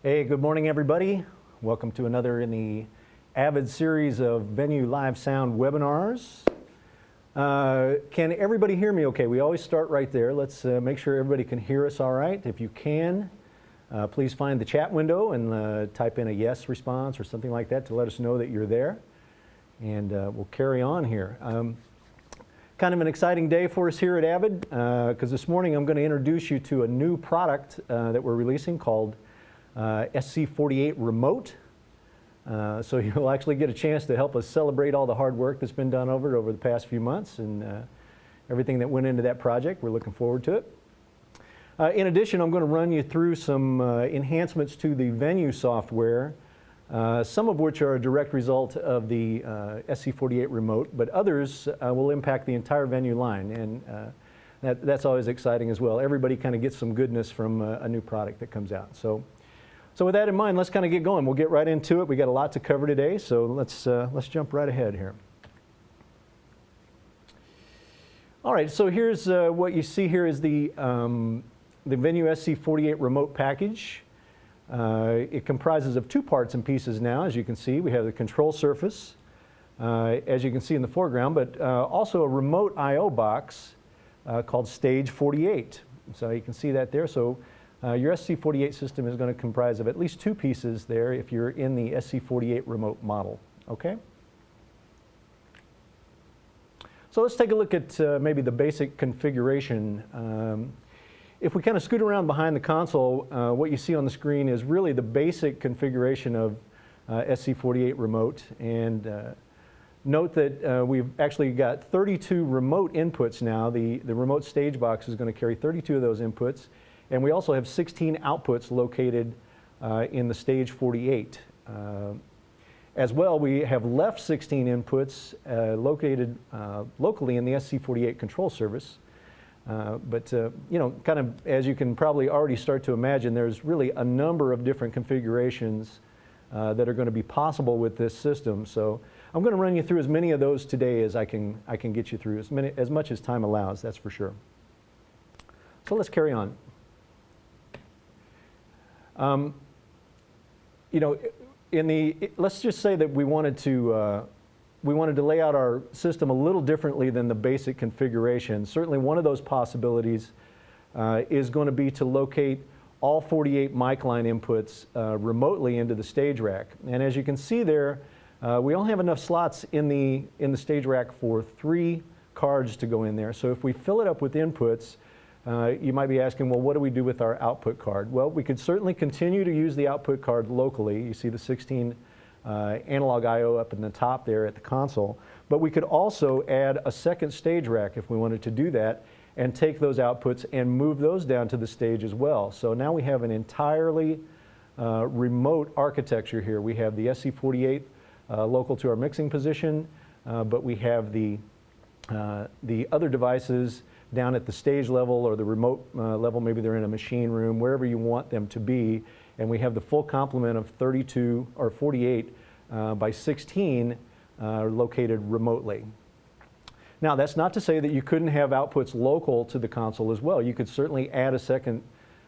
Hey, good morning everybody. Welcome to another in the Avid series of Venue Live Sound webinars. Can everybody hear me okay? We always start right there. Let's make sure everybody can hear us all right. If you can, please find the chat window and type in a yes response or something like that to let us know that you're there. And we'll carry on here. Kind of an exciting day for us here at Avid because this morning I'm going to introduce you to a new product that we're releasing called SC48 Remote. So you'll actually get a chance to help us celebrate all the hard work that's been done over the past few months and everything that went into that project. We're looking forward to it. In addition, I'm going to run you through some enhancements to the Venue software, some of which are a direct result of the SC48 Remote, but others will impact the entire Venue line, and that's always exciting as well. Everybody kind of gets some goodness from a new product that comes out. So with that in mind, let's kind of get going. We'll get right into it. We got a lot to cover today, so let's jump right ahead here. All right, so here's what you see here is the Venue SC48 Remote package. It comprises of two parts and pieces now. As you can see, we have the control surface, as you can see in the foreground, but also a remote I/O box called Stage 48. So you can see that there. So your SC48 system is going to comprise of at least two pieces there if you're in the SC48 Remote model. Okay? So let's take a look at maybe the basic configuration. If we kind of scoot around behind the console, what you see on the screen is really the basic configuration of SC48 Remote. And note that we've actually got 32 remote inputs now. The remote stage box is going to carry 32 of those inputs. And we also have 16 outputs located in the Stage 48. As well, we have left 16 inputs located locally in the SC48 control surface. But you know, kind of as you can probably already start to imagine, there's really a number of different configurations that are going to be possible with this system. So I'm going to run you through as many of those today as I can get you through, as much as time allows, that's for sure. So let's carry on. You know, let's just say that we wanted to lay out our system a little differently than the basic configuration. Certainly one of those possibilities is going to be to locate all 48 mic line inputs remotely into the stage rack. And as you can see there, we only have enough slots in the stage rack for 3 cards to go in there. So if we fill it up with inputs, you might be asking, well, what do we do with our output card? Well, we could certainly continue to use the output card locally. You see the 16 analog I/O up in the top there at the console. But we could also add a second stage rack if we wanted to do that and take those outputs and move those down to the stage as well. So now we have an entirely remote architecture here. We have the SC48 local to our mixing position, but we have the other devices down at the stage level or the remote level. Maybe they're in a machine room, wherever you want them to be. And we have the full complement of 32 or 48 by 16 located remotely. Now, that's not to say that you couldn't have outputs local to the console as well. You could certainly add a second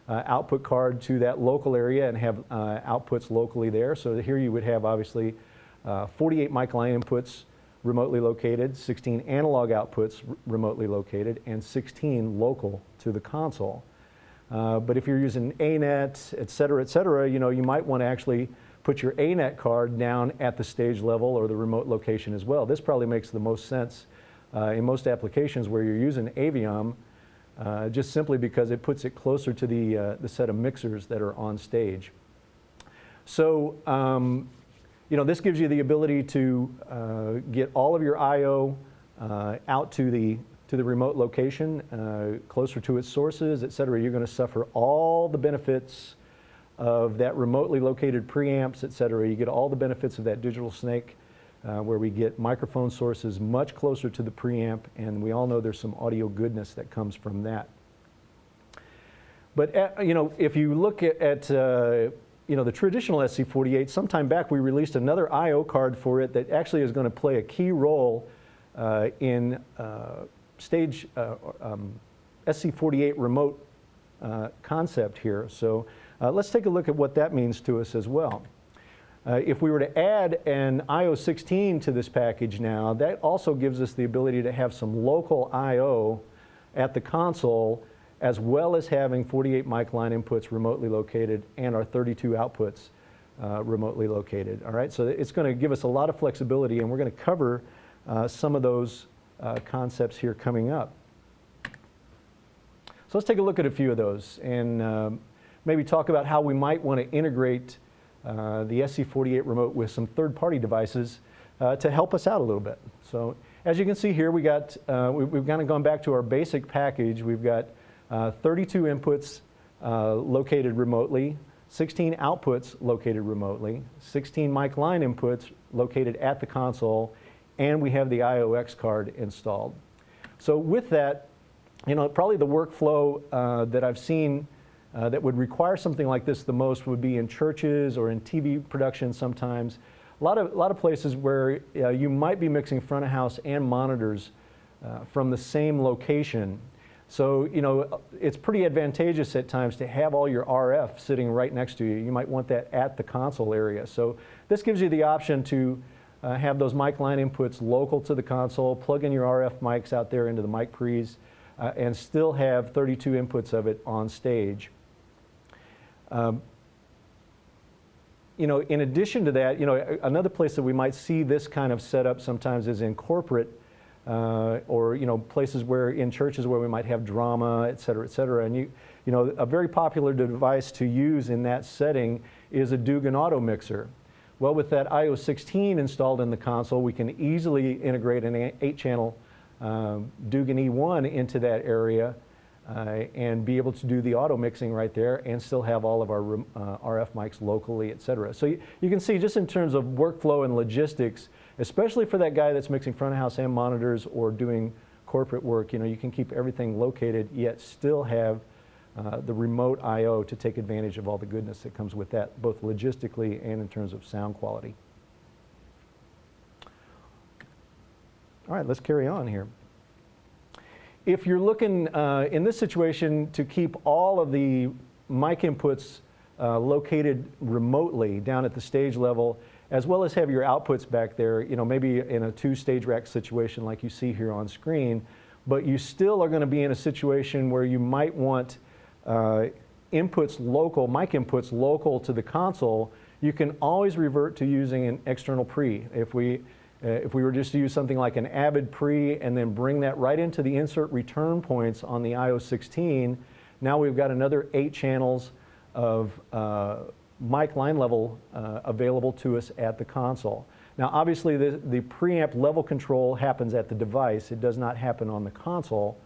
output card to that local area and have outputs locally there. So here you would have obviously 48 mic line inputs remotely located, 16 analog outputs remotely located, and 16 local to the console. But if you're using ANET, et cetera, you know, you might want to actually put your ANET card down at the stage level or the remote location as well. This probably makes the most sense in most applications where you're using Aviom, just simply because it puts it closer to the set of mixers that are on stage. So, you know, this gives you the ability to get all of your I/O out to the remote location, closer to its sources, et cetera. You're going to suffer all the benefits of that remotely located preamps, et cetera. You get all the benefits of that digital snake, where we get microphone sources much closer to the preamp, and we all know there's some audio goodness that comes from that. But you know, if you look at you know, the traditional SC48, sometime back we released another I/O card for it that actually is going to play a key role in SC48 Remote concept here. So Let's take a look at what that means to us as well. If we were to add an I/O16 to this package now, that also gives us the ability to have some local I/O at the console, as well as having 48 mic line inputs remotely located and our 32 outputs remotely located. All right, so it's going to give us a lot of flexibility, and we're going to cover some of those concepts here coming up. So let's take a look at a few of those and maybe talk about how we might want to integrate the SC48 remote with some third-party devices to help us out a little bit. So as you can see here, we've kind of gone back to our basic package. We've got 32 inputs located remotely, 16 outputs located remotely, 16 mic line inputs located at the console, and we have the IOX card installed. So with that, probably the workflow that I've seen that would require something like this the most would be in churches or in TV production sometimes. A lot of places where you might be mixing front of house and monitors from the same location. So, it's pretty advantageous at times to have all your RF sitting right next to you. You might want that at the console area. So this gives you the option to have those mic line inputs local to the console, plug in your RF mics out there into the mic pre's, and still have 32 inputs of it on stage. In addition to that, another place that we might see this kind of setup sometimes is in corporate or places where in churches where we might have drama, et cetera, and a very popular device to use in that setting is a Dugan auto mixer. Well, with that I/O16 installed in the console, we can easily integrate an 8-channel Dugan E1 into that area and be able to do the auto mixing right there and still have all of our RF mics locally, et cetera. So you can see just in terms of workflow and logistics, especially for that guy that's mixing front of house and monitors or doing corporate work, you can keep everything located yet still have the remote I/O to take advantage of all the goodness that comes with that, both logistically and in terms of sound quality. All right, let's carry on here. If you're looking in this situation to keep all of the mic inputs located remotely down at the stage level, as well as have your outputs back there, maybe in a 2-stage rack situation like you see here on screen, but you still are going to be in a situation where you might want inputs local, mic inputs local to the console, you can always revert to using an external pre. If we were just to use something like an Avid pre and then bring that right into the insert return points on the I/O16, now we've got another 8 channels of mic line level available to us at the console. Now obviously the preamp level control happens at the device. It does not happen on the console,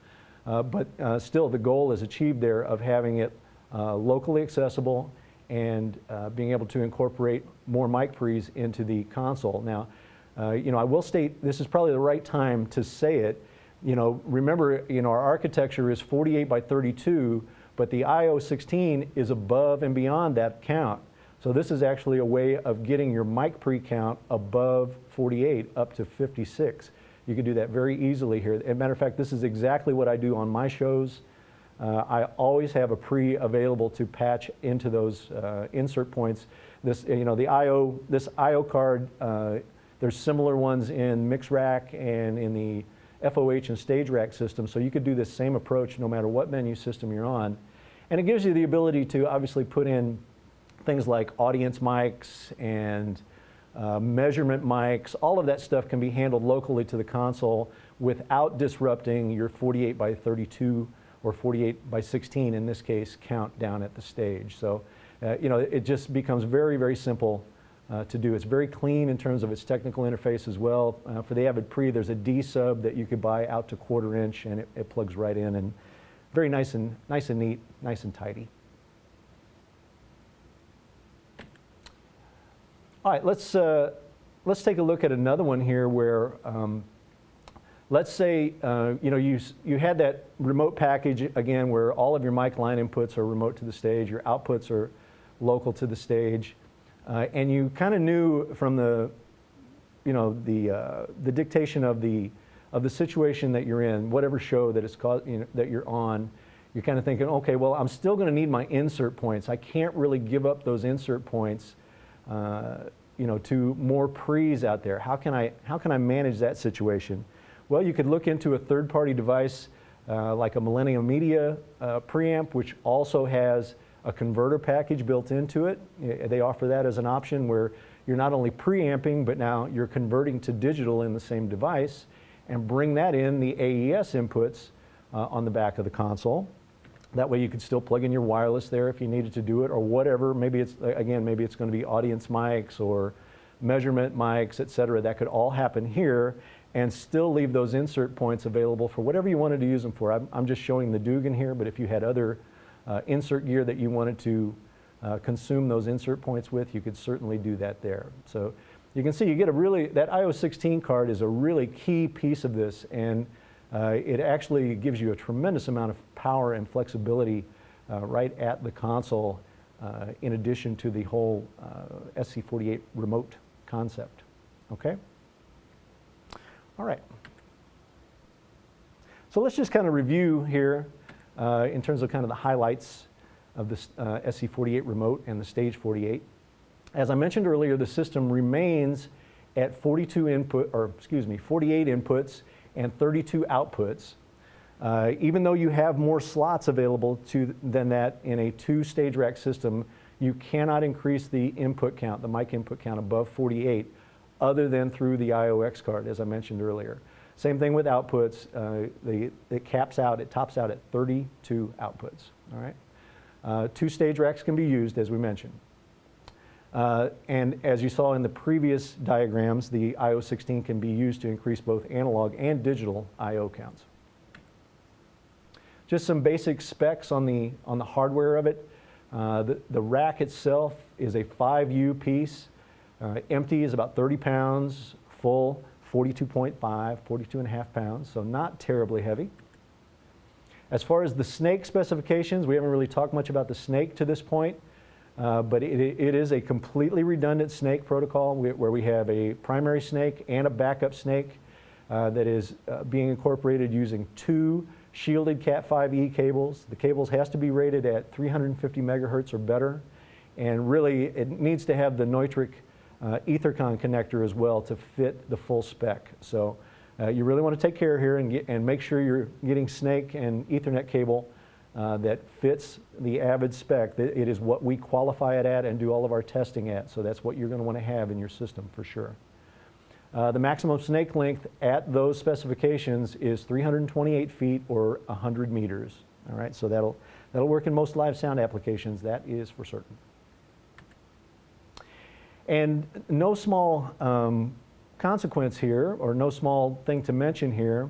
but still the goal is achieved there of having it locally accessible and being able to incorporate more mic pre's into the console. Now, I will state this is probably the right time to say it. Remember, our architecture is 48 by 32, but the I/O16 is above and beyond that count. So this is actually a way of getting your mic pre count above 48 up to 56. You can do that very easily here. As a matter of fact, this is exactly what I do on my shows. I always have a pre available to patch into those insert points. This, this I/O card, there's similar ones in mix rack and in the FOH and stage rack system, so you could do this same approach no matter what menu system you're on. And it gives you the ability to obviously put in things like audience mics and measurement mics. All of that stuff can be handled locally to the console without disrupting your 48 by 32 or 48 by 16, in this case, count down at the stage. So, it just becomes very, very simple to do. It's very clean in terms of its technical interface as well. For the Avid Pre, there's a D sub that you could buy out to 1/4 inch, and it plugs right in, and very nice and neat, nice and tidy. All right, let's take a look at another one here where, let's say you had that remote package again where all of your mic line inputs are remote to the stage, your outputs are local to the stage, and you kind of knew from the dictation of the situation that you're in, whatever show that it's that you're on, you're kind of thinking, okay, well, I'm still going to need my insert points. I can't really give up those insert points, you know, to more pre's out there. How can I manage that situation? Well, you could look into a third-party device like a Millennium Media preamp, which also has a converter package built into it. They offer that as an option where you're not only preamping, but now you're converting to digital in the same device, and bring that in the AES inputs on the back of the console. That way you could still plug in your wireless there if you needed to do it, or whatever. Maybe it's, again, maybe it's going to be audience mics or measurement mics, etc. That could all happen here and still leave those insert points available for whatever you wanted to use them for. I'm just showing the Dugan here, but if you had other insert gear that you wanted to consume those insert points with, you could certainly do that there. So you can see you get a really, that IO16 card is a really key piece of this, and it actually gives you a tremendous amount of power and flexibility right at the console, in addition to the whole SC48 remote concept. Okay? All right. So let's just kind of review here in terms of kind of the highlights of this SC48 remote and the Stage 48. As I mentioned earlier, the system remains at 48 inputs and 32 outputs. Even though you have more slots available than that in a 2-stage rack system, you cannot increase the input count, the mic input count above 48, other than through the IOX card, as I mentioned earlier. Same thing with outputs. It tops out at 32 outputs. All right. 2-stage racks can be used, as we mentioned. And as you saw in the previous diagrams, the IO16 can be used to increase both analog and digital I/O counts. Just some basic specs on the hardware of it. The rack itself is a 5U piece. Empty is about 30 pounds, full 42.5, 42.5 pounds, so not terribly heavy. As far as the snake specifications, we haven't really talked much about the snake to this point. But it is a completely redundant snake protocol where we have a primary snake and a backup snake that is being incorporated using 2 shielded Cat5e cables. The cables has to be rated at 350 megahertz or better, and really it needs to have the Neutrik Ethercon connector as well to fit the full spec. So you really want to take care here and make sure you're getting snake and Ethernet cable that fits the Avid spec. It is what we qualify it at and do all of our testing at, so that's what you're going to want to have in your system for sure. The maximum snake length at those specifications is 328 feet or 100 meters. All right, so that'll work in most live sound applications, that is for certain. And no small consequence here, or no small thing to mention here,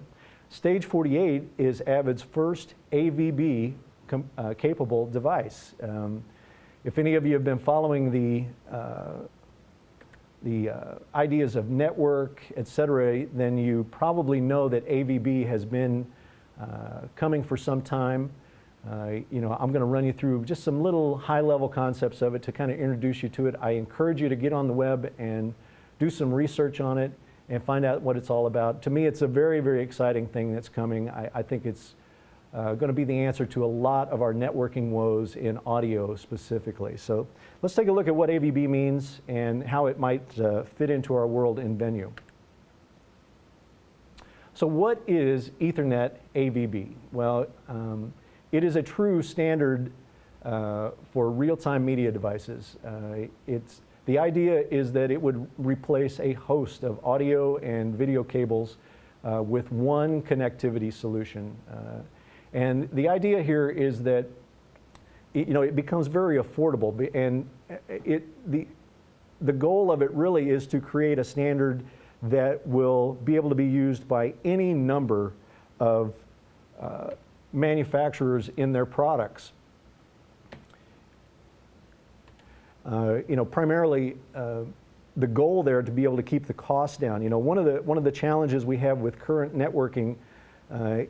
Stage 48 is Avid's first ABB capable device. If any of you have been following the ideas of network, etc., then you probably know that ABB has been coming for some time. You know, I'm going to run you through just some little high-level concepts of it to kind of introduce you to it. I encourage you to get on the web and do some research on it and find out what it's all about. To me, it's a very, very exciting thing that's coming. I think it's going to be the answer to a lot of our networking woes in audio specifically. So let's take a look at what ABB means and how it might fit into our world in venue. So what is Ethernet ABB? Well, it is a true standard for real-time media devices. The idea is that it would replace a host of audio and video cables with one connectivity solution. And the idea here is that it becomes very affordable, and the goal of it really is to create a standard that will be able to be used by any number of manufacturers in their products. Primarily the goal there to be able to keep the cost down. One of the challenges we have with current networking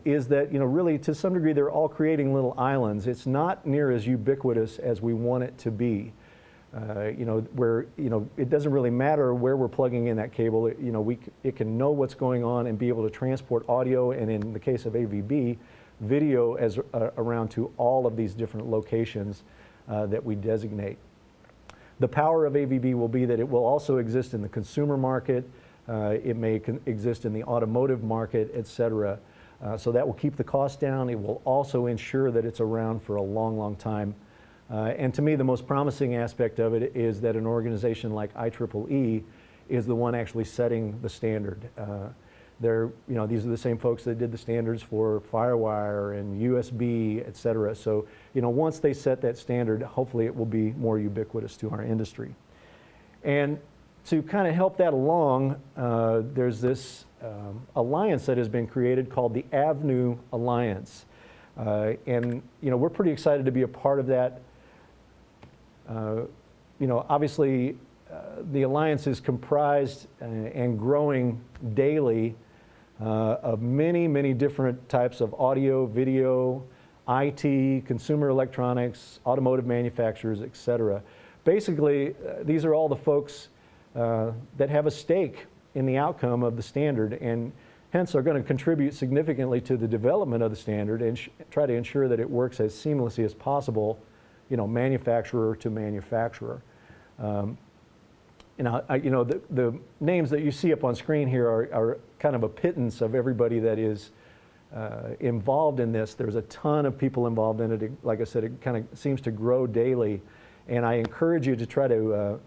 is that really to some degree they're all creating little islands. It's not near as ubiquitous as we want it to be. Where it doesn't really matter where we're plugging in that cable. It can know what's going on and be able to transport audio, and in the case of ABB, video as around to all of these different locations that we designate. The power of ABB will be that it will also exist in the consumer market, it may exist in the automotive market, etc. So that will keep the cost down. It will also ensure that it's around for a long, long time. And to me, the most promising aspect of it is that an organization like IEEE is the one actually setting the standard. These are the same folks that did the standards for FireWire and USB, et cetera. So, once they set that standard, hopefully it will be more ubiquitous to our industry. And to kind of help that along, there's this alliance that has been created called the AVNU Alliance. And, we're pretty excited to be a part of that. Obviously, the alliance is comprised and growing daily of many, many different types of audio, video, IT, consumer electronics, automotive manufacturers, et cetera. Basically, these are all the folks that have a stake in the outcome of the standard and hence are going to contribute significantly to the development of the standard and try to ensure that it works as seamlessly as possible, manufacturer to manufacturer. The names that you see up on screen here are kind of a pittance of everybody that is involved in this. There's a ton of people involved in it. Like I said, it kind of seems to grow daily. And I encourage you to try to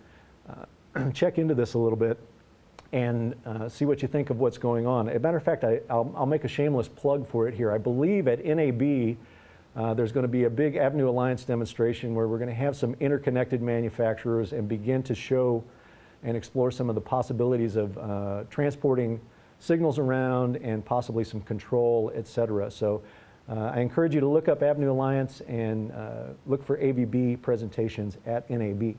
check into this a little bit and see what you think of what's going on. As a matter of fact, I'll make a shameless plug for it here. I believe at NAB, there's going to be a big AVNU Alliance demonstration where we're going to have some interconnected manufacturers and begin to show and explore some of the possibilities of transporting signals around and possibly some control, et cetera. So I encourage you to look up AVNU Alliance and look for ABB presentations at NAB.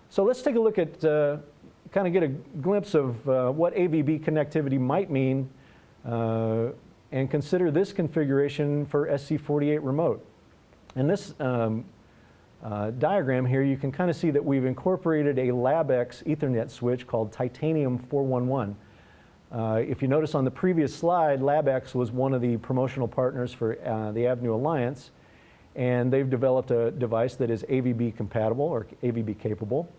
So let's take a look at, kind of get a glimpse of what ABB connectivity might mean and consider this configuration for SC48 Remote. In this diagram here, you can kind of see that we've incorporated a LabX Ethernet switch called Titanium 411. If you notice on the previous slide, LabX was one of the promotional partners for the AVNU Alliance, and they've developed a device that is ABB compatible or ABB capable.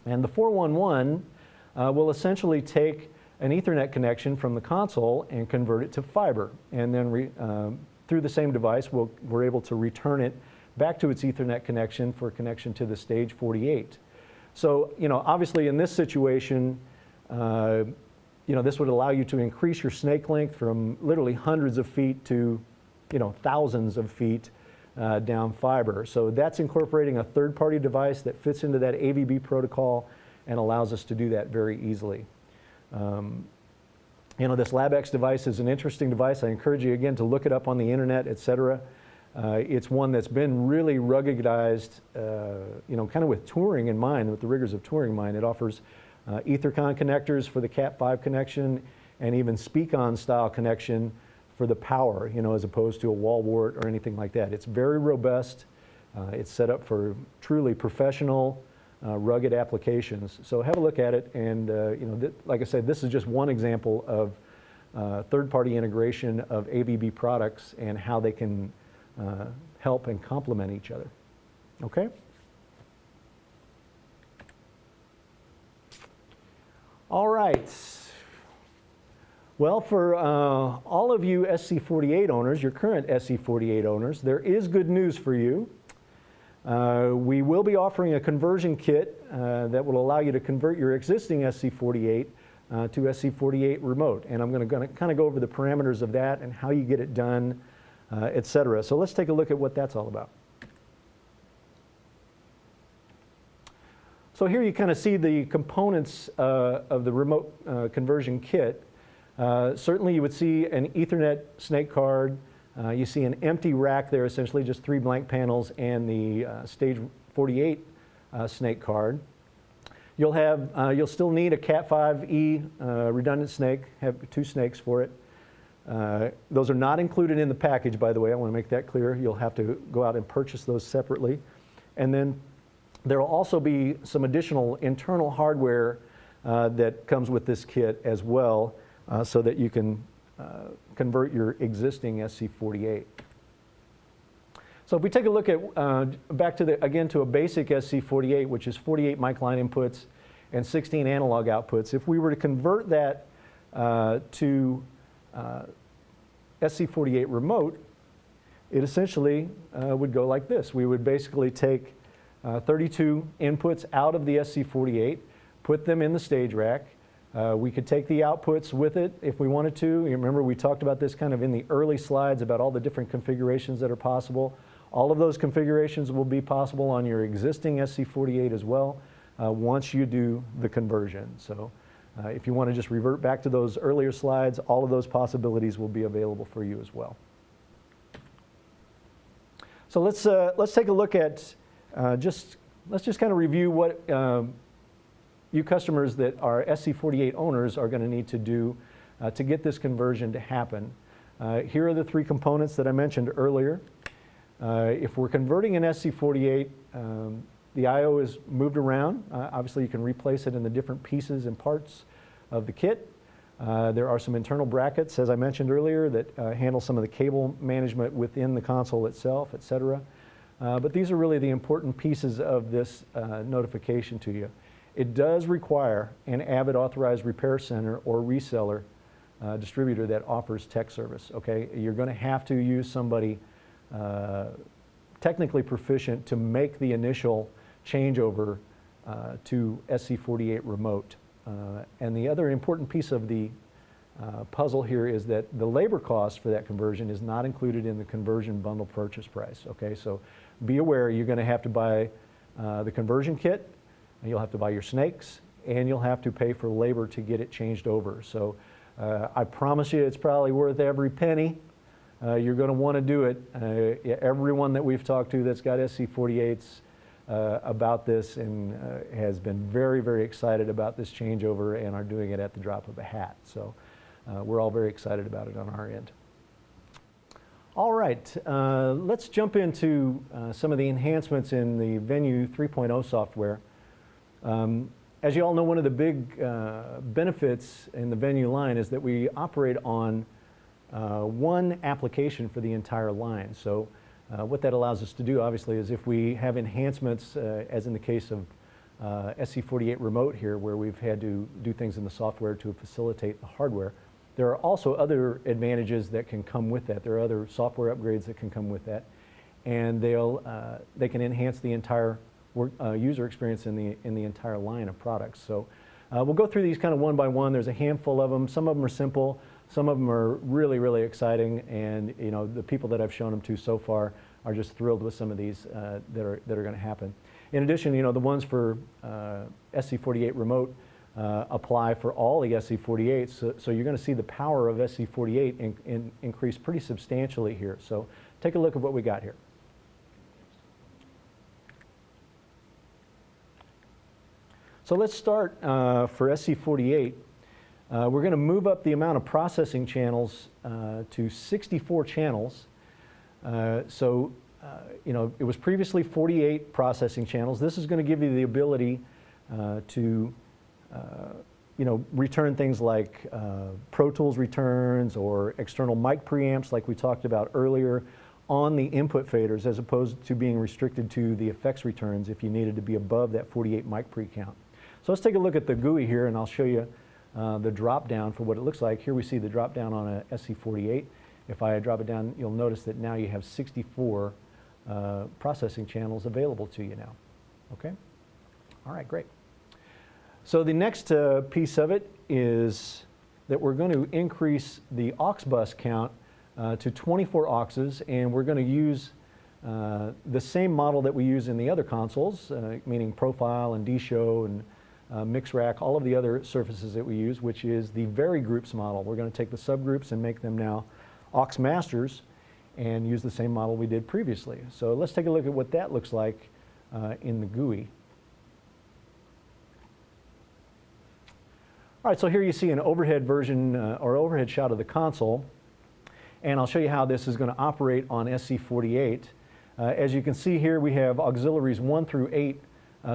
And the 411 will essentially take an Ethernet connection from the console and convert it to fiber. And then through the same device, we're able to return it back to its Ethernet connection for connection to the stage 48. So, obviously in this situation, this would allow you to increase your snake length from literally hundreds of feet to, thousands of feet down fiber. So that's incorporating a third-party device that fits into that ABB protocol and allows us to do that very easily. This LabX device is an interesting device. I encourage you again to look it up on the internet, et cetera. It's one that's been really ruggedized, kind of with touring in mind, with the rigors of touring in mind. It offers Ethercon connectors for the Cat5 connection and even Speakon style connection for the power, as opposed to a wall wart or anything like that. It's very robust. It's set up for truly professional, rugged applications. So have a look at it, and like I said, this is just one example of third-party integration of ABB products and how they can help and complement each other. Okay? All right. Well, for all of you SC48 owners, your current SC48 owners, there is good news for you. We will be offering a conversion kit that will allow you to convert your existing SC48 to SC48 Remote. And I'm going to kind of go over the parameters of that and how you get it done, et cetera. So let's take a look at what that's all about. So here you kind of see the components of the remote conversion kit. Certainly you would see an Ethernet snake card. You see an empty rack there, essentially just 3 blank panels and the stage 48 snake card. You'll still need a Cat5e redundant snake, have 2 snakes for it. Those are not included in the package, by the way. I want to make that clear. You'll have to go out and purchase those separately. And then there will also be some additional internal hardware that comes with this kit as well, so that you can convert your existing SC48. So if we take a look at, back to again to a basic SC48, which is 48 mic line inputs and 16 analog outputs, if we were to convert that to SC48 Remote, it essentially would go like this. We would basically take 32 inputs out of the SC48, put them in the stage rack. We could take the outputs with it if we wanted to. You remember we talked about this kind of in the early slides about all the different configurations that are possible. All of those configurations will be possible on your existing SC48 as well once you do the conversion. So if you want to just revert back to those earlier slides, all of those possibilities will be available for you as well. So let's take a look at let's just kind of review what you customers that are SC48 owners are going to need to do to get this conversion to happen. Here are the three components that I mentioned earlier. If we're converting an SC48, the I/O is moved around. Obviously, you can replace it in the different pieces and parts of the kit. There are some internal brackets, as I mentioned earlier, that handle some of the cable management within the console itself, etc. But these are really the important pieces of this notification to you. It does require an Avid authorized repair center or reseller distributor that offers tech service. Okay, you're going to have to use somebody technically proficient to make the initial changeover to SC48 Remote. And the other important piece of the puzzle here is that the labor cost for that conversion is not included in the conversion bundle purchase price. Okay, so be aware you're going to have to buy the conversion kit, and you'll have to buy your snakes, and you'll have to pay for labor to get it changed over. So I promise you it's probably worth every penny. You're going to want to do it. Everyone that we've talked to that's got SC48s about this and has been very, very excited about this changeover and are doing it at the drop of a hat. So we're all very excited about it on our end. All right, let's jump into some of the enhancements in the Venue 3.0 software. As you all know, one of the big benefits in the Venue line is that we operate on one application for the entire line. So what that allows us to do, obviously, is if we have enhancements, as in the case of SC48 Remote here, where we've had to do things in the software to facilitate the hardware, there are also other advantages that can come with that. There are other software upgrades that can come with that, and they can enhance the entire user experience in the entire line of products. So we'll go through these kind of one by one. There's a handful of them. Some of them are simple. Some of them are really, really exciting, and you know, the people that I've shown them to so far are just thrilled with some of these that are going to happen. In addition, you know, the ones for SC48 Remote apply for all the SC48s, so you're going to see the power of SC48 increase pretty substantially here. So take a look at what we got here. So let's start for SC48. We're going to move up the amount of processing channels to 64 channels. You know, it was previously 48 processing channels. This is going to give you the ability to you know, return things like Pro Tools returns or external mic preamps like we talked about earlier on the input faders, as opposed to being restricted to the effects returns if you needed to be above that 48 mic pre count. So let's take a look at the GUI here, and I'll show you the drop down for what it looks like. Here we see the drop down on a SC48. If I drop it down, you'll notice that now you have 64 processing channels available to you now. Okay? All right, great. So the next piece of it is that we're going to increase the aux bus count to 24 auxes, and we're going to use the same model that we use in the other consoles, meaning Profile and D-Show and Mix Rack, all of the other surfaces that we use, which is the Vary Groups model. We're going to take the subgroups and make them now aux masters and use the same model we did previously. So let's take a look at what that looks like in the GUI. All right, so here you see an overhead version or overhead shot of the console, and I'll show you how this is going to operate on SC48. As you can see here, we have auxiliaries 1 through 8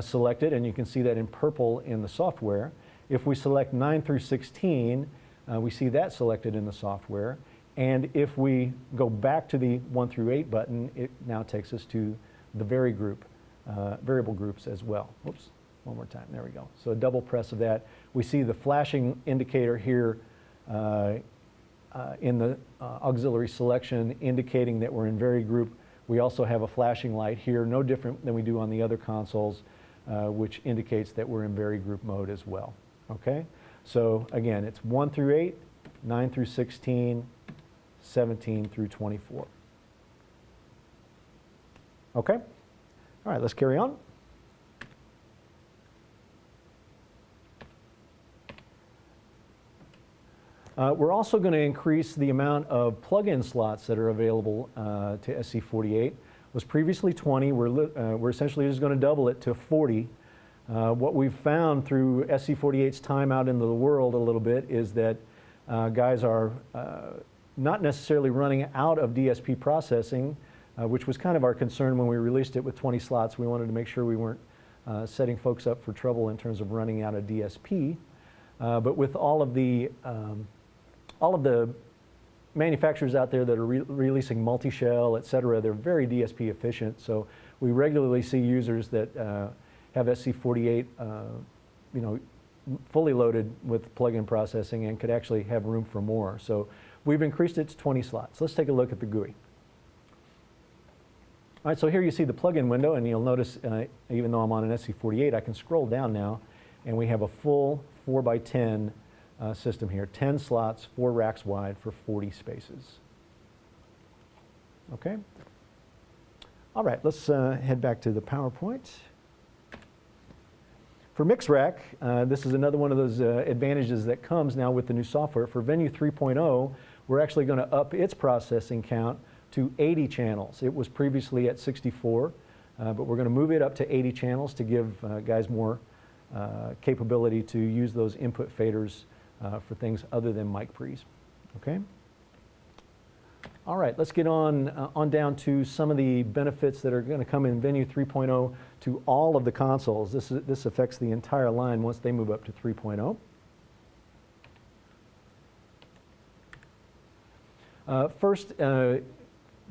selected, and you can see that in purple in the software. If we select 9 through 16, we see that selected in the software. And if we go back to the 1 through 8 button, it now takes us to the variable groups as well. Whoops, one more time, there we go. So a double press of that. We see the flashing indicator here in the auxiliary selection indicating that we're in vari group. We also have a flashing light here, no different than we do on the other consoles, which indicates that we're in vari group mode as well. Okay? So again, it's 1 through 8, 9 through 16, 17 through 24. Okay? All right, let's carry on. We're also going to increase the amount of plug-in slots that are available to SC48. It was previously 20. We're essentially just going to double it to 40. What we've found through SC48's time out into the world a little bit is that guys are not necessarily running out of DSP processing, which was kind of our concern when we released it with 20 slots. We wanted to make sure we weren't setting folks up for trouble in terms of running out of DSP. But with all of the manufacturers out there that are releasing multi-shell, et cetera, they're very DSP efficient. So we regularly see users that have SC48 fully loaded with plug-in processing and could actually have room for more. So we've increased it to 20 slots. Let's take a look at the GUI. All right, so here you see the plug-in window, and you'll notice even though I'm on an SC48, I can scroll down now, and we have a full 4x10 system here, 10 slots, 4 racks wide for 40 spaces. Okay. All right, let's head back to the PowerPoint. For mix rack, this is another one of those advantages that comes now with the new software. For Venue 3.0, we're actually going to up its processing count to 80 channels. It was previously at 64, but we're going to move it up to 80 channels to give guys more capability to use those input faders for things other than mic pre's. Okay. All right, let's get on down to some of the benefits that are going to come in Venue 3.0 to all of the consoles. This affects the entire line once they move up to 3.0.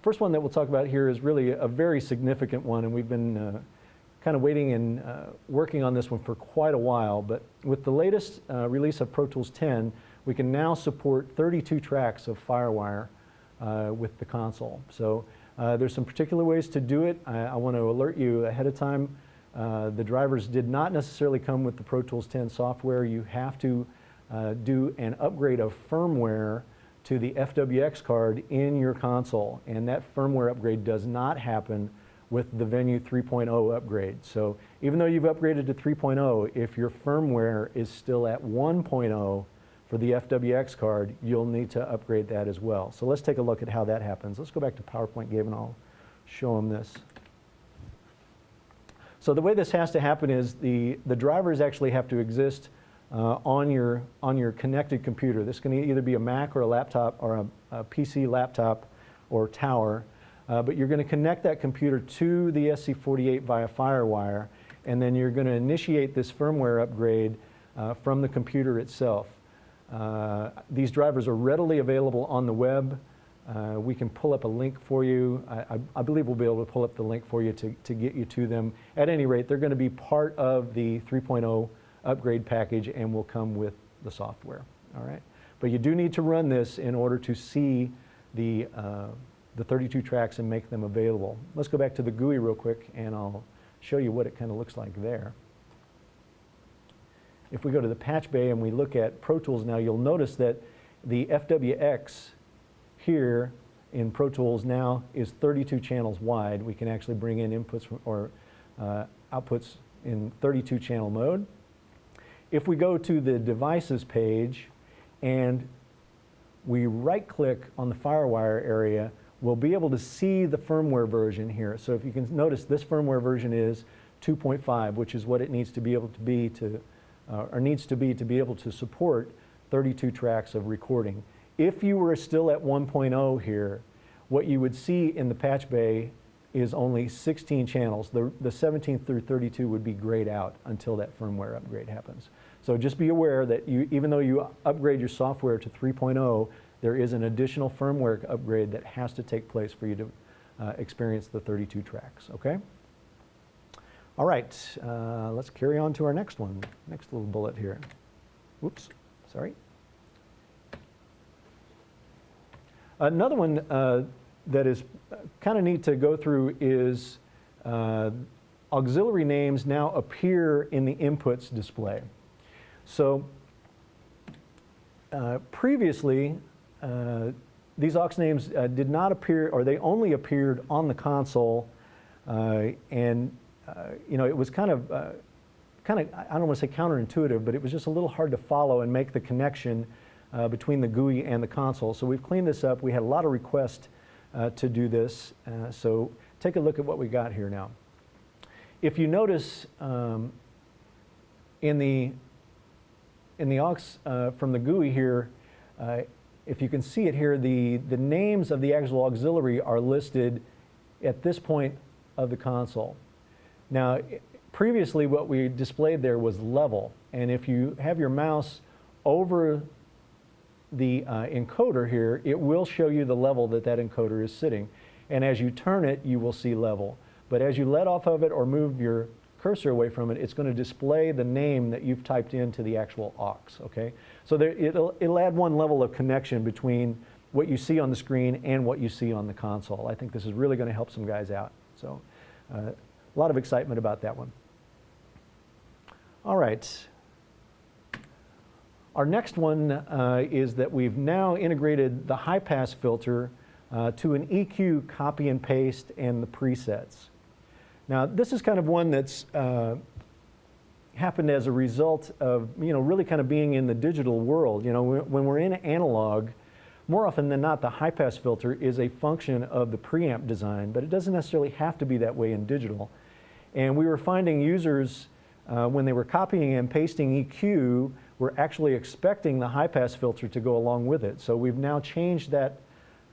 First one that we'll talk about here is really a very significant one, and we've been kind of waiting and working on this one for quite a while. But with the latest release of Pro Tools 10, we can now support 32 tracks of FireWire with the console. So there's some particular ways to do it. I want to alert you ahead of time. The drivers did not necessarily come with the Pro Tools 10 software. You have to do an upgrade of firmware to the FWX card in your console, and that firmware upgrade does not happen with the Venue 3.0 upgrade. So even though you've upgraded to 3.0, if your firmware is still at 1.0 for the FWX card, you'll need to upgrade that as well. So let's take a look at how that happens. Let's go back to PowerPoint, Gabe, and I'll show them this. So the way this has to happen is the drivers actually have to exist on your connected computer. This can either be a Mac or a laptop or a PC laptop or tower, but you're going to connect that computer to the SC48 via FireWire, and then you're going to initiate this firmware upgrade from the computer itself. These drivers are readily available on the web. We can pull up a link for you. I believe we'll be able to pull up the link for you to get you to them. At any rate, they're going to be part of the 3.0 upgrade package and will come with the software. All right, but you do need to run this in order to see the 32 tracks and make them available. Let's go back to the GUI real quick, and I'll show you what it kind of looks like there. If we go to the patch bay and we look at Pro Tools now, you'll notice that the FWX here in Pro Tools now is 32 channels wide. We can actually bring in inputs or outputs in 32 channel mode. If we go to the devices page and we right click on the FireWire area, we'll be able to see the firmware version here. So if you can notice, this firmware version is 2.5, which is what it needs to be able to be to be able to support 32 tracks of recording. If you were still at 1.0 here, what you would see in the patch bay is only 16 channels. The 17 through 32 would be grayed out until that firmware upgrade happens. So just be aware that even though you upgrade your software to 3.0, there is an additional firmware upgrade that has to take place for you to experience the 32 tracks, okay? All right, let's carry on to our next one, next little bullet here. Whoops, sorry. Another one that is kind of neat to go through is auxiliary names now appear in the inputs display. So previously, these aux names did not appear, or they only appeared on the console, and you know, it was kind of, I don't want to say counterintuitive, but it was just a little hard to follow and make the connection between the GUI and the console. So we've cleaned this up. We had a lot of requests to do this. So take a look at what we got here now. If you notice in the aux from the GUI here, if you can see it here, the names of the actual auxiliary are listed at this point of the console. Now, previously what we displayed there was level, and if you have your mouse over the encoder here, it will show you the level that encoder is sitting. And as you turn it, you will see level. But as you let off of it or move your cursor away from it, it's going to display the name that you've typed into the actual aux, okay? So it'll add one level of connection between what you see on the screen and what you see on the console. I think this is really going to help some guys out. So a lot of excitement about that one. All right. Our next one is that we've now integrated the high-pass filter to an EQ copy and paste and the presets. Now, this is kind of one that's happened as a result of, you know, really kind of being in the digital world. You know, when we're in analog, more often than not, the high-pass filter is a function of the preamp design, but it doesn't necessarily have to be that way in digital. And we were finding users, when they were copying and pasting EQ, were actually expecting the high-pass filter to go along with it. So we've now changed that,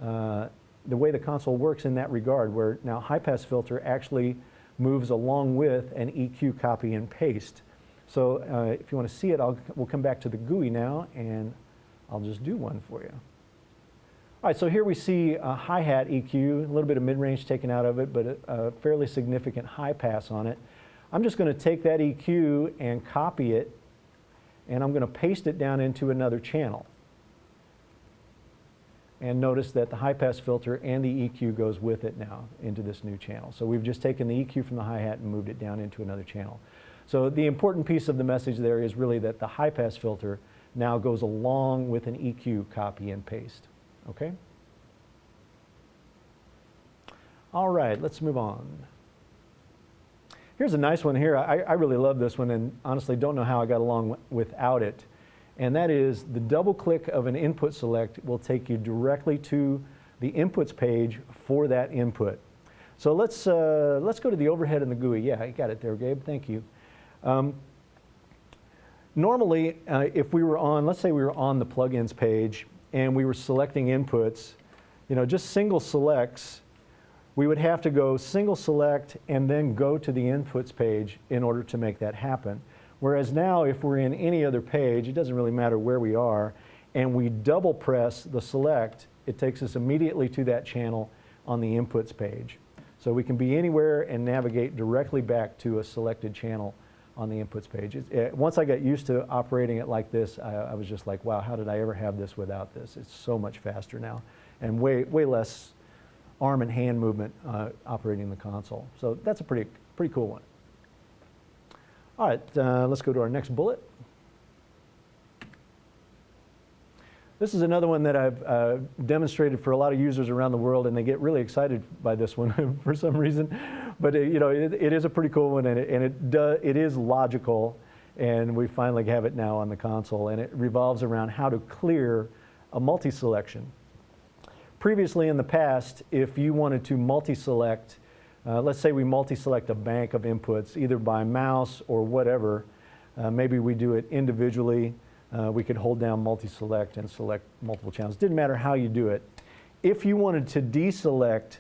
the way the console works in that regard, where now high-pass filter actually moves along with an EQ copy and paste. So if you want to see it, we'll come back to the GUI now, and I'll just do one for you. All right, so here we see a hi-hat EQ, a little bit of mid-range taken out of it, but a fairly significant high pass on it. I'm just going to take that EQ and copy it, and I'm going to paste it down into another channel. And notice that the high-pass filter and the EQ goes with it now into this new channel. So we've just taken the EQ from the hi-hat and moved it down into another channel. So the important piece of the message there is really that the high-pass filter now goes along with an EQ copy and paste. Okay? All right, let's move on. Here's a nice one here. I really love this one, and honestly don't know how I got along without it. And that is the double click of an input select will take you directly to the inputs page for that input. So let's go to the overhead in the GUI. Yeah, you got it there, Gabe. Thank you. Normally, if we were on, let's say we were on the plugins page and we were selecting inputs, you know, just single selects, we would have to go single select and then go to the inputs page in order to make that happen. Whereas now, if we're in any other page, it doesn't really matter where we are, and we double press the select, it takes us immediately to that channel on the inputs page. So we can be anywhere and navigate directly back to a selected channel on the inputs page. Once I got used to operating it like this, I was just like, wow, how did I ever have this without this? It's so much faster now, and way less arm and hand movement operating the console. So that's a pretty cool one. All right, let's go to our next bullet. This is another one that I've demonstrated for a lot of users around the world, and they get really excited by this one for some reason. But you know, it is a pretty cool one, and it is logical, and we finally have it now on the console, and it revolves around how to clear a multi-selection. Previously in the past, if you wanted to multi-select, let's say we multi-select a bank of inputs, either by mouse or whatever. Maybe we do it individually. We could hold down multi-select and select multiple channels. Didn't matter how you do it. If you wanted to deselect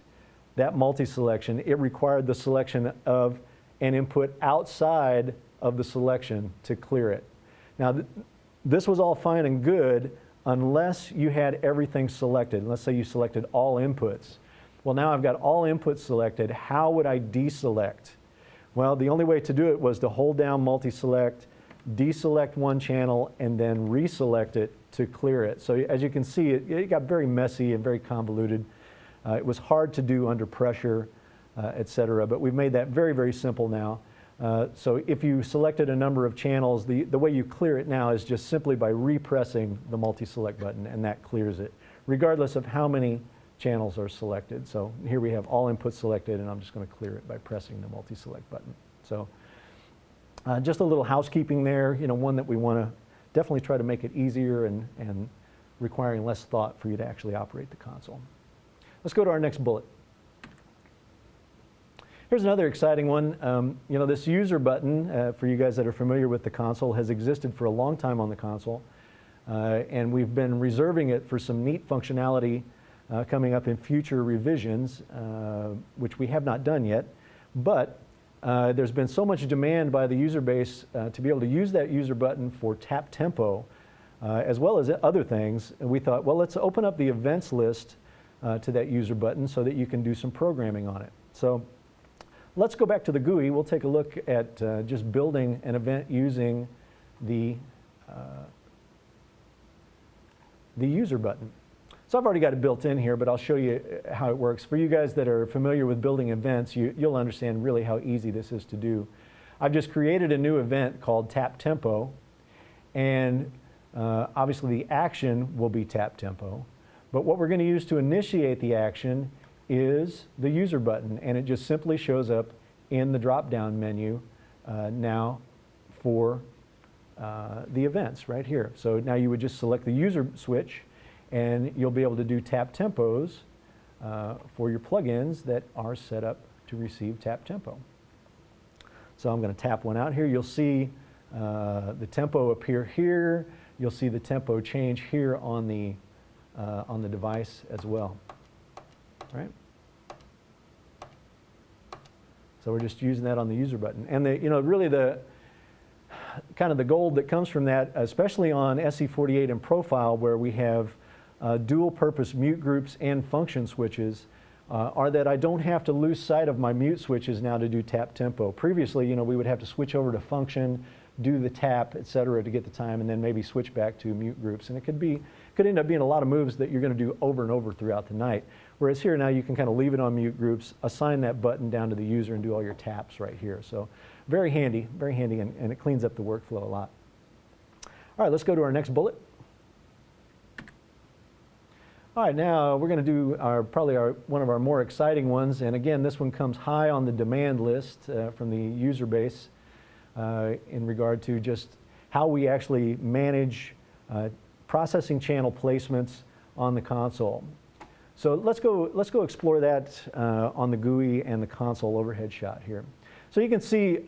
that multi-selection, it required the selection of an input outside of the selection to clear it. Now, this was all fine and good unless you had everything selected. Let's say you selected all inputs. Well, now I've got all inputs selected. How would I deselect? Well, the only way to do it was to hold down multi-select, deselect one channel, and then reselect it to clear it. So as you can see, it got very messy and very convoluted. It was hard to do under pressure, etc. But we've made that very, very simple now. So if you selected a number of channels, the way you clear it now is just simply by repressing the multi-select button, and that clears it, regardless of how many channels are selected. So here we have all inputs selected, and I'm just going to clear it by pressing the multi-select button. So just a little housekeeping there, one that we want to definitely try to make it easier and requiring less thought for you to actually operate the console. Let's go to our next bullet. Here's another exciting one. This user button, for you guys that are familiar with the console, has existed for a long time on the console. And we've been reserving it for some neat functionality coming up in future revisions, which we have not done yet. But there's been so much demand by the user base to be able to use that user button for tap tempo, as well as other things. And we thought, well, let's open up the events list to that user button so that you can do some programming on it. So let's go back to the GUI. We'll take a look at just building an event using the user button. So I've already got it built in here, but I'll show you how it works. For you guys that are familiar with building events, you'll understand really how easy this is to do. I've just created a new event called tap tempo, and obviously the action will be tap tempo. But what we're going to use to initiate the action is the user button, and it just simply shows up in the drop-down menu now for the events right here. So now you would just select the user switch, and you'll be able to do tap tempos for your plugins that are set up to receive tap tempo. So I'm going to tap one out here. You'll see the tempo appear here. You'll see the tempo change here on the device as well. Right? So we're just using that on the user button. And really the kind of the gold that comes from that, especially on SC48 and Profile, where we have dual purpose mute groups and function switches, are that I don't have to lose sight of my mute switches now to do tap tempo. Previously, we would have to switch over to function, do the tap, etc., to get the time, and then maybe switch back to mute groups. And it could end up being a lot of moves that you're going to do over and over throughout the night. Whereas here now you can kind of leave it on mute groups, assign that button down to the user, and do all your taps right here. So very handy, and it cleans up the workflow a lot. All right, let's go to our next bullet. All right, now we're going to do probably one of our more exciting ones. And again, this one comes high on the demand list from the user base in regard to just how we actually manage processing channel placements on the console. So let's go explore that on the GUI and the console overhead shot here. So you can see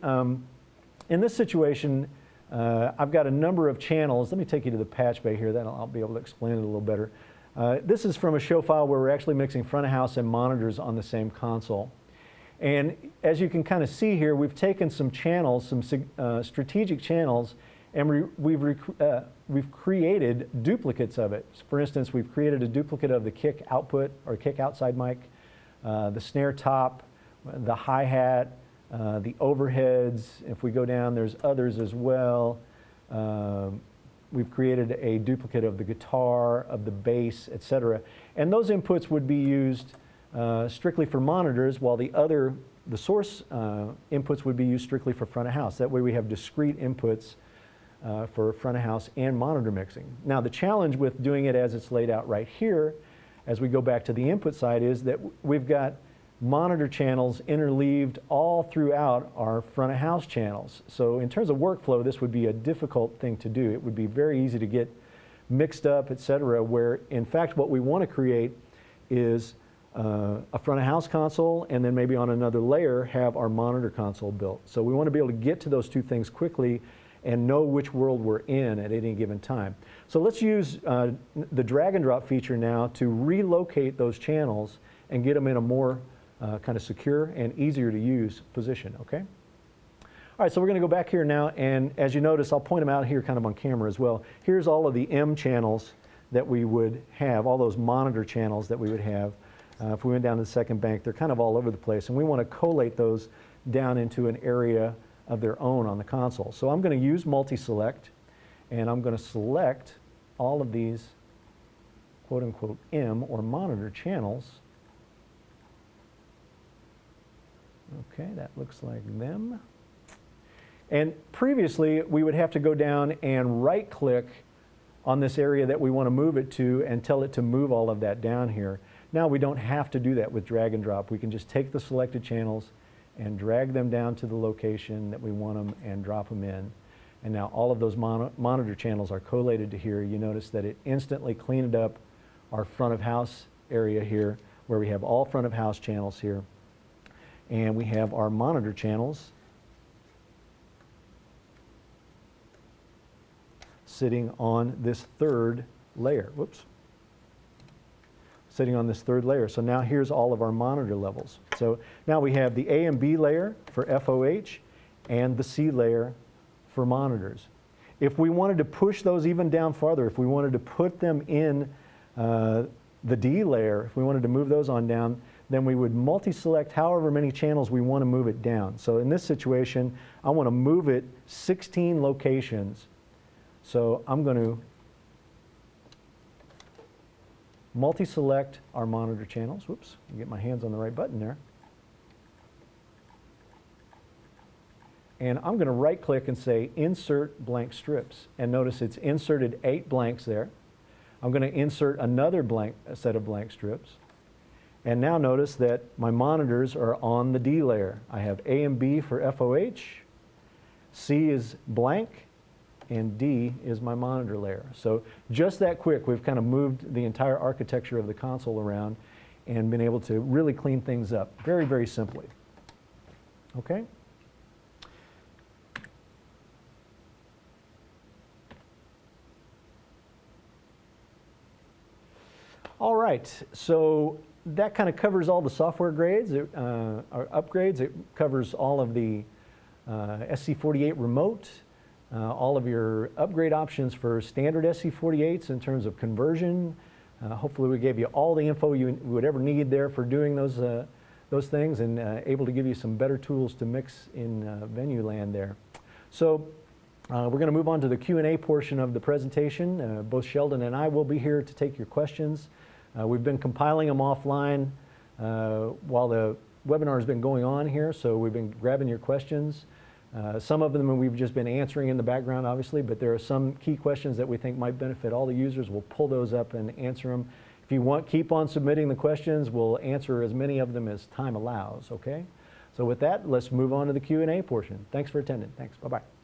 in this situation, I've got a number of channels. Let me take you to the patch bay here, then I'll be able to explain it a little better. This is from a show file where we're actually mixing front of house and monitors on the same console. And as you can kind of see here, we've taken some channels, some strategic channels, and we've created duplicates of it. For instance, we've created a duplicate of the kick output or kick outside mic, the snare top, the hi-hat, the overheads. If we go down, there's others as well. We've created a duplicate of the guitar, of the bass, etc. And those inputs would be used strictly for monitors, while the source inputs would be used strictly for front of house. That way we have discrete inputs for front of house and monitor mixing. Now the challenge with doing it as it's laid out right here, as we go back to the input side, is that we've got monitor channels interleaved all throughout our front of house channels. So in terms of workflow, this would be a difficult thing to do. It would be very easy to get mixed up, etc., where in fact what we want to create is a front of house console, and then maybe on another layer have our monitor console built. So we want to be able to get to those two things quickly and know which world we're in at any given time. So let's use the drag and drop feature now to relocate those channels and get them in a more kind of secure and easier to use position, okay? All right, so we're going to go back here now, and as you notice, I'll point them out here kind of on camera as well. Here's all of the M channels that we would have, all those monitor channels that we would have. If we went down to the second bank, they're kind of all over the place, and we want to collate those down into an area of their own on the console. So I'm going to use multi-select, and I'm going to select all of these quote-unquote M or monitor channels. Okay, that looks like them. And previously, we would have to go down and right-click on this area that we want to move it to and tell it to move all of that down here. Now we don't have to do that with drag and drop. We can just take the selected channels and drag them down to the location that we want them and drop them in. And now all of those monitor channels are collated to here. You notice that it instantly cleaned up our front of house area here, where we have all front of house channels here. And we have our monitor channels sitting on this third layer. Whoops. Sitting on this third layer. So now here's all of our monitor levels. So now we have the A and B layer for FOH and the C layer for monitors. If we wanted to push those even down farther, if we wanted to put them in the D layer, if we wanted to move those on down, then we would multi-select however many channels we want to move it down. So in this situation, I want to move it 16 locations. So I'm going to multi-select our monitor channels. Whoops, get my hands on the right button there. And I'm going to right-click and say Insert Blank Strips. And notice it's inserted 8 blanks there. I'm going to insert another set of blank strips. And now notice that my monitors are on the D layer. I have A and B for FOH, C is blank, and D is my monitor layer. So just that quick, we've kind of moved the entire architecture of the console around and been able to really clean things up very, very simply. Okay? All right, so that kind of covers all the software grades, or upgrades. It covers all of the SC48 Remote, all of your upgrade options for standard SC48s in terms of conversion. Hopefully we gave you all the info you would ever need there for doing those things, and able to give you some better tools to mix in venue land there. So we're going to move on to the Q&A portion of the presentation. Both Sheldon and I will be here to take your questions. We've been compiling them offline while the webinar has been going on here, so we've been grabbing your questions. Some of them we've just been answering in the background, obviously, but there are some key questions that we think might benefit all the users. We'll pull those up and answer them. If you want, keep on submitting the questions. We'll answer as many of them as time allows, okay? So with that, let's move on to the Q&A portion. Thanks for attending. Thanks. Bye-bye.